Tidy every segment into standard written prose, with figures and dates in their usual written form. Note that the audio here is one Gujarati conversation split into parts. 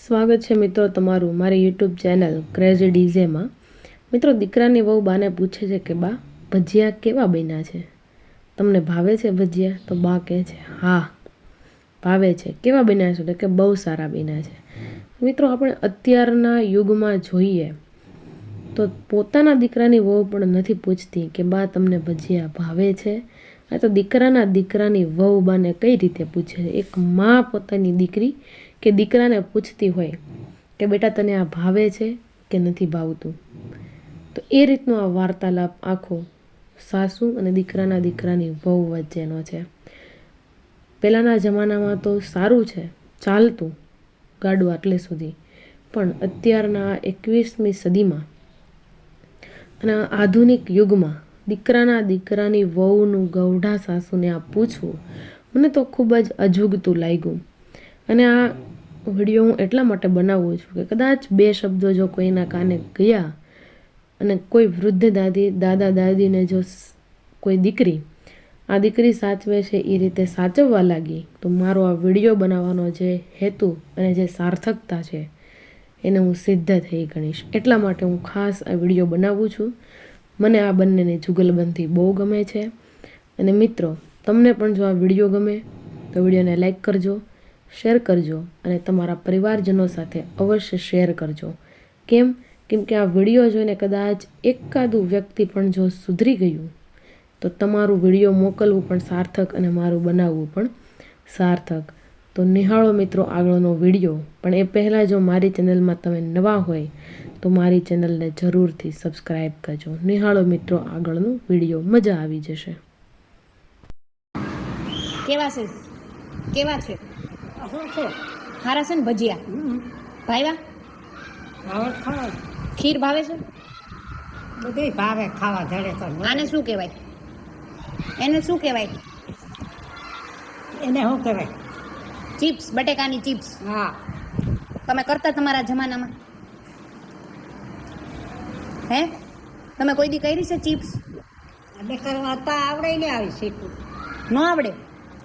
સ્વાગત છે મિત્રો તમારું મારી યુટ્યુબ ચેનલ ક્રેઝી ડીઝેમાં। મિત્રો દીકરાની વહુ બાને પૂછે છે કે બા ભજીયા કેવા બન્યા છે, તમને ભાવે છે ભજીયા? તો બા કહે છે હા ભાવે છે। કેવા બન્યા છે? તો કે બહુ સારા બન્યા છે। મિત્રો આપણે અત્યારના યુગમાં જોઈએ તો પોતાના દીકરાની વહુ પણ નથી પૂછતી કે બા તમને ભજીયા ભાવે છે। આ તો દીકરાની વહુ બાને કઈ રીતે પૂછે છે? એક માં પોતાની દીકરી કે દીકરાને પૂછતી હોય કે બેટા તને આ ભાવે છે કે નથી ભાવતું। તો એ રીતનો આ વાર્તાલાપ આખો સાસુ અને દીકરાની વહુ વચ્ચેનો છે। પહેલાંના જમાનામાં તો સારું છે, ચાલતું ગાડું આટલે સુધી, પણ અત્યારના 21મી સદીમાં અને આધુનિક યુગમાં દીકરાની વહુનું ગૌઢા સાસુને આ પૂછવું મને તો ખૂબ જ અજુગતું લાગ્યું। અને આ વિડીયો હું એટલા માટે બનાવું છું કે કદાચ બે શબ્દો જો કોઈના કાને ગયા અને કોઈ વૃદ્ધ દાદા દાદીને જો કોઈ દીકરી સાચવે છે એ રીતે સાચવવા લાગી તો મારો આ વિડીયો બનાવવાનો જે હેતુ અને જે સાર્થકતા છે એને હું સિદ્ધ થઈ ગણીશ। એટલા માટે હું ખાસ આ વિડીયો બનાવું છું। મને આ બંનેની જુગલબંધી બહુ ગમે છે। અને મિત્રો તમને પણ જો આ વિડીયો ગમે તો વિડીયોને લાઈક કરજો, શેર કરજો અને તમારા પરિવારજનો સાથે અવશ્ય શેર કરજો। કેમ કે આ વિડીયો જોઈને કદાચ એકાદું વ્યક્તિ પણ જો સુધરી ગયું તો તમારું વિડીયો મોકલવું પણ સાર્થક અને મારું બનાવવું પણ સાર્થક। તો નિહાળો મિત્રો આગળનો વિડીયો, પણ એ પહેલાં જો મારી ચેનલમાં તમે નવા હોય તો મારી ચેનલને જરૂરથી સબસ્ક્રાઈબ કરજો। નિહાળો મિત્રો આગળનો વિડીયો, મજા આવી જશે। કેવા છે હારા છે ને ભજીયા? ભાવ્યા? ખીર ભાવે છે? બધું ભાવે, ખાવા ધડે તો। આને શું કહેવાય? એને શું કહેવાય? એને શું કહેવાય? ચિપ્સ, બટેકાની ચિપ્સ। હા, તમે કરતા તમારા જમાનામાં? હે તમે કોઈ દી કરી છે ચિપ્સ? એટલે કરવા તો આવડે ને આવી શીખવું ન આવડે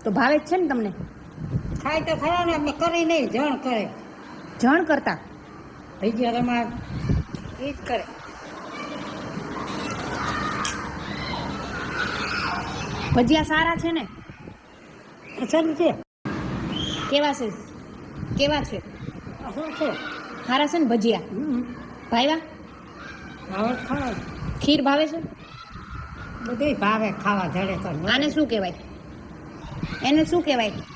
તો ભાવે જ છે ને તમને? થાય તો ખરા ને, આપણે કરી નહીં, જણ કરે। જણ કરતા ભજીયા રમાડ એ જ કરે। ભજીયા સારા છે ને? અસલ છે। કેવા છે? અસલ છે। હારા છે ને ભજીયા? ભાવ્યા? ભાવે, ખાવા ખીર ભાવે છે? બધું ભાવે, ખાવા ધડે તો। આને શું કહેવાય? એને શું કહેવાય?